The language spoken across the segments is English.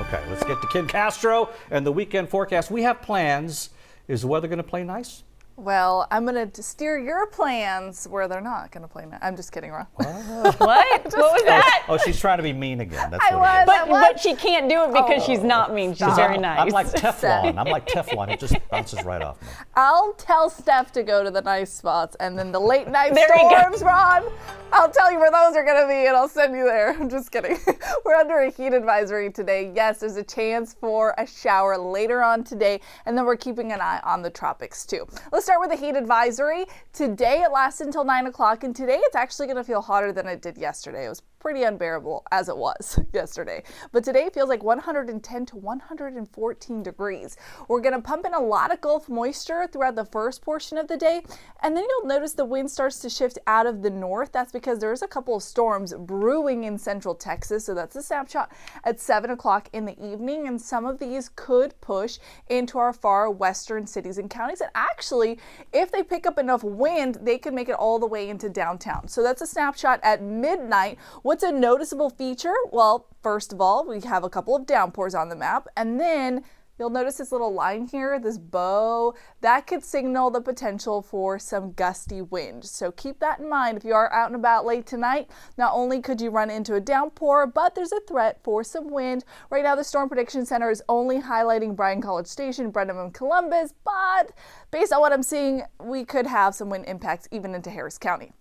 Okay, let's get to Kim Castro and the weekend forecast. We have plans. Is the weather going to play nice? Well, I'm going to steer your plans where they're not going to play nice. I'm just kidding, Ron. What? What was that? Oh, she's trying to be mean again. That's I what it is. But she can't do it because she's not mean. She's very nice. I'm like Teflon. I'm like Teflon. It just bounces right off me. I'll tell Steph to go to the nice spots, and then the late night storms, Ron, I'll tell you where those are going to be, and I'll send you there. I'm just kidding. We're under a heat advisory today. Yes, there's a chance for a shower later on today, and then we're keeping an eye on the tropics too. Let's start with the heat advisory. Today it lasts until 9 o'clock, and today it's actually going to feel hotter than it did yesterday. It was pretty unbearable as it was yesterday. But today it feels like 110 to 114 degrees. We're going to pump in a lot of Gulf moisture throughout the first portion of the day, and then you'll notice the wind starts to shift out of the north. That's because there's a couple of storms brewing in central Texas, so that's a snapshot at 7 o'clock in the evening, and some of these could push into our far western cities and counties, and actually, if they pick up enough wind, they could make it all the way into downtown. So that's a snapshot at midnight. What's a noticeable feature? Well, first of all, we have a couple of downpours on the map, and then you'll notice this little line here, this bow, that could signal the potential for some gusty wind. So keep that in mind if you are out and about late tonight. Not only could you run into a downpour, but there's a threat for some wind. Right now, the Storm Prediction Center is only highlighting Bryan College Station, Brenham, and Columbus, but based on what I'm seeing, we could have some wind impacts even into Harris County.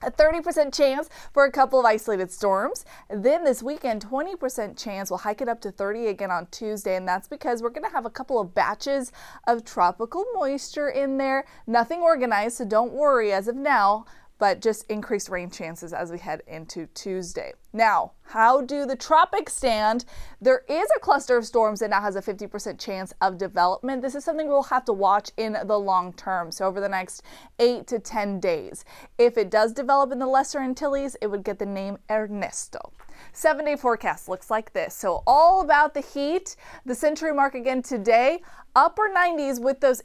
A 30% chance for a couple of isolated storms. Then this weekend, 20% chance. We'll hike it up to 30 again on Tuesday, and that's because we're going to have a couple of batches of tropical moisture in there. Nothing organized, so don't worry as of now, but just increased rain chances as we head into Tuesday. Now, how do the tropics stand? There is a cluster of storms that now has a 50% chance of development. This is something we'll have to watch in the long term, so over the next 8 to 10 days. If it does develop in the Lesser Antilles, it would get the name Ernesto. 7-day forecast looks like this. So all about the heat. The century mark again today, upper 90s with those